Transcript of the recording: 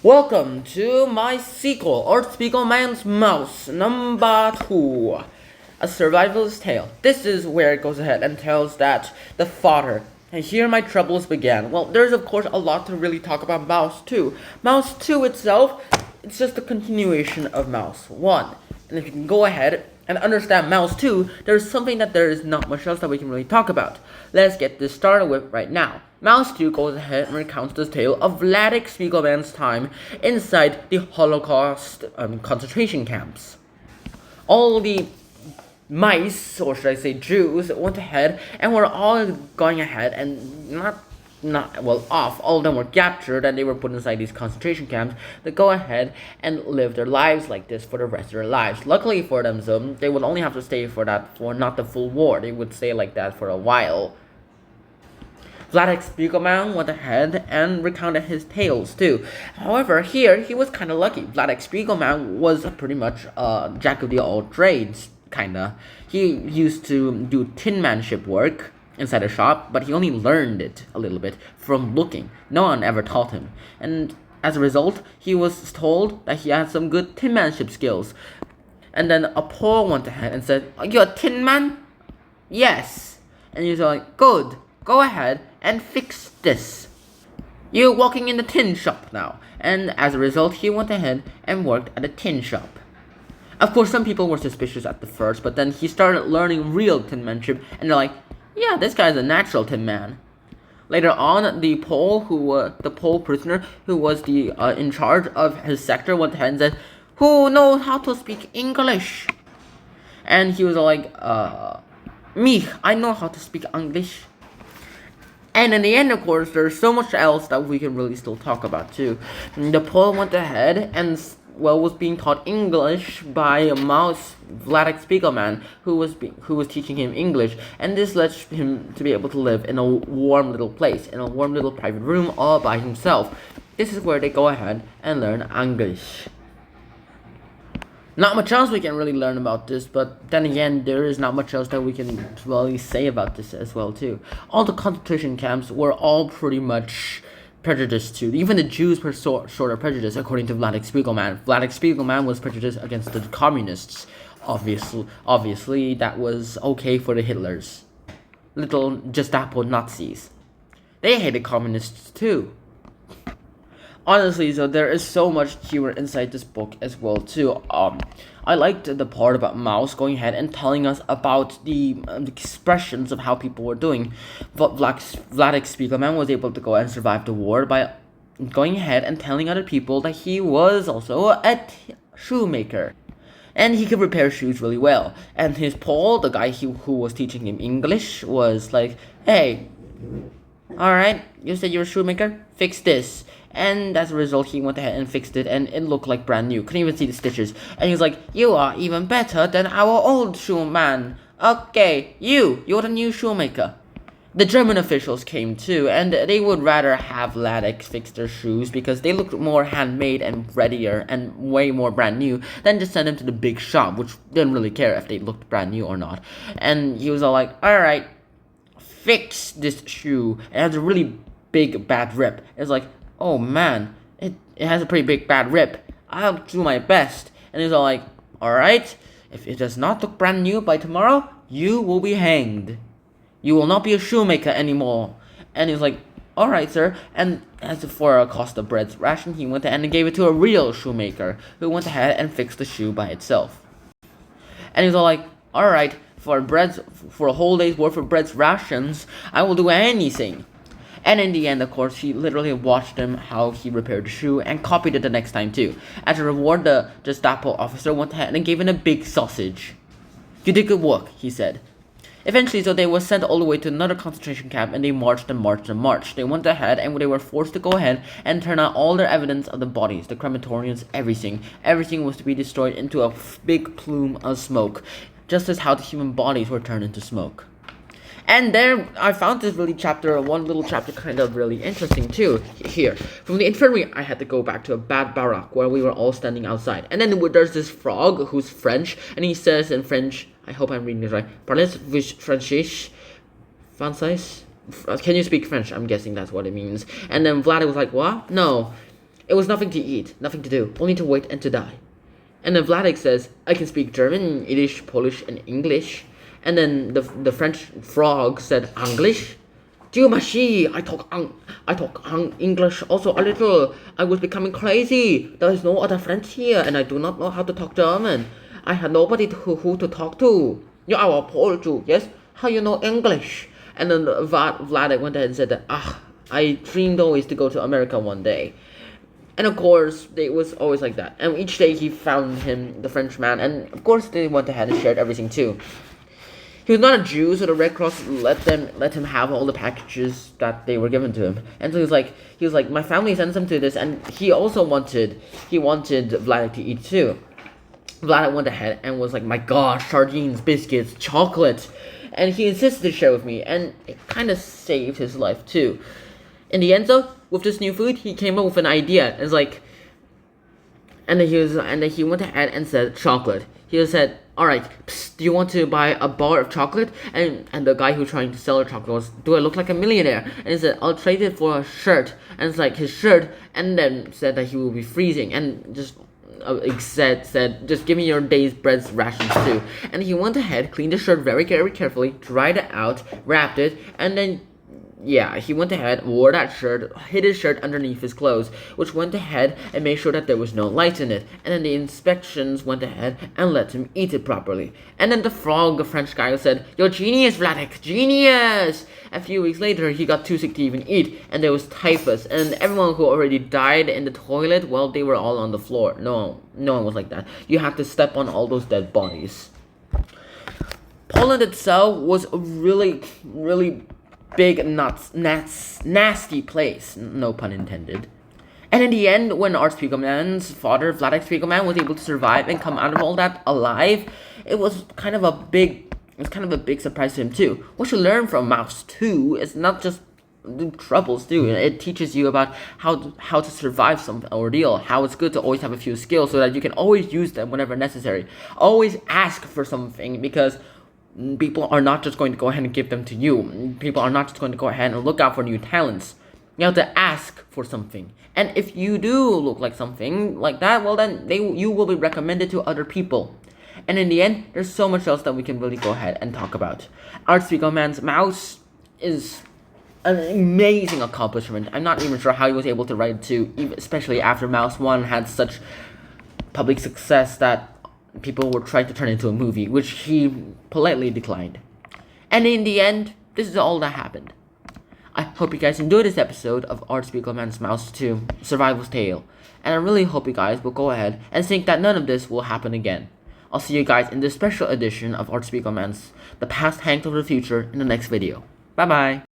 Welcome to my sequel, Spiegelman's Mouse, number 2, a survivalist tale. This is where it goes ahead and tells that the father, and here my troubles began. Well, there's of course a lot to really talk about Mouse 2. Mouse 2 itself, it's just a continuation of Mouse 1. And if you can go ahead and understand Mouse 2, there's something that there is not much else that we can really talk about. Let's get this started with right now. Mouse 2 goes ahead and recounts the tale of Vladek Spiegelman's time inside the Holocaust concentration camps. All the mice, or should I say Jews, went ahead and were all going ahead and all of them were captured and they were put inside these concentration camps to go ahead and live their lives like this for the rest of their lives. Luckily for them, so they would only have to stay for not the full war. They would stay like that for a while. Vladek Spiegelman went ahead and recounted his tales too. However, here he was kind of lucky. Vladek Spiegelman was pretty much a jack of the all trades, kinda. He used to do tinmanship work inside a shop, but he only learned it a little bit from looking. No one ever taught him. And as a result, he was told that he had some good tinmanship skills. And then a Pole went ahead and said, "Are you a tin man?" "Yes." And he was like, "Good. Go ahead and fix this. You're working in the tin shop now." And as a result, he went ahead and worked at a tin shop. Of course, some people were suspicious at the first, but then he started learning real tinmanship, and they're like, "Yeah, this guy's a natural tin man." Later on, the Pole prisoner who was in charge of his sector went ahead and said, "Who knows how to speak English?" And he was like, "Me, I know how to speak English." And in the end, of course, there's so much else that we can really still talk about too. The Pole went ahead and was being taught English by MAUS Vladek Spiegelman, who was teaching him English, and this led him to be able to live in a warm little place, in a warm little private room all by himself. This is where they go ahead and learn English. Not much else we can really learn about this, but then again, there is not much else that we can really say about this as well too. All the concentration camps were all pretty much prejudiced too. Even the Jews were sort of prejudiced, according to Vladek Spiegelman. Vladek Spiegelman was prejudiced against the communists. Obviously, that was okay for the Hitlers. Little Gestapo Nazis. They hated communists too. Honestly, so there is so much humor inside this book as well too. I liked the part about Mouse going ahead and telling us about the expressions of how people were doing. But Vladek Spiegelman was able to go and survive the war by going ahead and telling other people that he was also a shoemaker. And he could repair shoes really well. And his Pole, the guy who was teaching him English, was like, "Hey, alright, you said you're a shoemaker? Fix this." And as a result, he went ahead and fixed it, and it looked like brand new. Couldn't even see the stitches. And he was like, "You are even better than our old shoeman. Okay, you're the new shoemaker." The German officials came too, and they would rather have Vladek fix their shoes because they looked more handmade and readier and way more brand new than just send them to the big shop, which didn't really care if they looked brand new or not. And he was all like, "Alright, fix this shoe. It has a really big bad rip." It's like, "Oh man, it has a pretty big bad rip. I'll do my best." And he's all like, "Alright, if it does not look brand new by tomorrow, you will be hanged. You will not be a shoemaker anymore." And he was like, "Alright, sir." And as for a cost of bread's ration, he went ahead and gave it to a real shoemaker who went ahead and fixed the shoe by itself. And he was all like, "Alright, for a whole day's worth of bread's rations, I will do anything." And in the end, of course, he literally watched him how he repaired the shoe and copied it the next time too. As a reward, the Gestapo officer went ahead and gave him a big sausage. "You did good work," he said. Eventually, so they were sent all the way to another concentration camp, and they marched and marched and marched. They went ahead and they were forced to go ahead and turn out all their evidence of the bodies, the crematoriums, everything. Everything was to be destroyed into a big plume of smoke, just as how the human bodies were turned into smoke. And there, I found this one little chapter kind of really interesting too. Here, from the infirmary, I had to go back to a bad barrack where we were all standing outside. And then there's this frog who's French, and he says in French, I hope I'm reading this right, "Parlez-vous Frenchish? Français? Can you speak French?" I'm guessing that's what it means. And then Vlad was like, "What? No. It was nothing to eat, nothing to do, only to wait and to die. And then Vladek says, I can speak German, Yiddish, Polish, and English. And then the French frog said, English? Dieu merci, I talk English also a little. I was becoming crazy. There is no other French here, and I do not know how to talk German. I had nobody who to talk to. You are a Pole Jew, yes? How you know English? And then Vladek went ahead and said, I dreamed always to go to America one day. And of course, it was always like that. And each day he found him, the Frenchman, and of course they went ahead and shared everything too. He was not a Jew, so the Red Cross let him have all the packages that they were given to him. And so he was like, my family sends him to this, and he also wanted Vladek to eat too. Vladek went ahead and was like, my gosh, sardines, biscuits, chocolate, and he insisted to share with me, and it kind of saved his life too. In the end, though, with this new food, he came up with an idea. It's like, and then he went ahead and said chocolate. He said, all right, psst, do you want to buy a bar of chocolate? And the guy who was trying to sell the chocolate was, do I look like a millionaire? And he said, I'll trade it for a shirt. And it's like his shirt, and then said that he will be freezing, and just said, just give me your day's bread rations too. And he went ahead, cleaned the shirt very, very carefully, dried it out, wrapped it, and then he went ahead, wore that shirt, hid his shirt underneath his clothes, which went ahead and made sure that there was no light in it. And then the inspections went ahead and let him eat it properly. And then the frog, the French guy, said, you're genius, Vladek, genius! A few weeks later, he got too sick to even eat, and there was typhus, and everyone who already died in the toilet, well, they were all on the floor. No one was like that. You had to step on all those dead bodies. Poland itself was a really, really big, nasty place, no pun intended. And in the end, when Art Spiegelman's father, Vladek Spiegelman, was able to survive and come out of all that alive, it was kind of a big surprise to him too. What you learn from MAUS 2 is not just the troubles too. It teaches you about how to survive some ordeal, how it's good to always have a few skills so that you can always use them whenever necessary. Always ask for something, because people are not just going to go ahead and give them to you. People are not just going to go ahead and look out for new talents. You have to ask for something. And if you do look like something like that, well then you will be recommended to other people. And in the end, there's so much else that we can really go ahead and talk about. Art Spiegelman's MAUS is an amazing accomplishment. I'm not even sure how he was able to write it too, especially after MAUS 1 had such public success that people were trying to turn it into a movie, which he politely declined. And in the end, this is all that happened. I hope you guys enjoyed this episode of Art Spiegelman's MAUS 2 Survival's Tale, and I really hope you guys will go ahead and think that none of this will happen again. I'll see you guys in this special edition of Art Spiegelman's The Past Hangs Over the Future in the next video. Bye bye!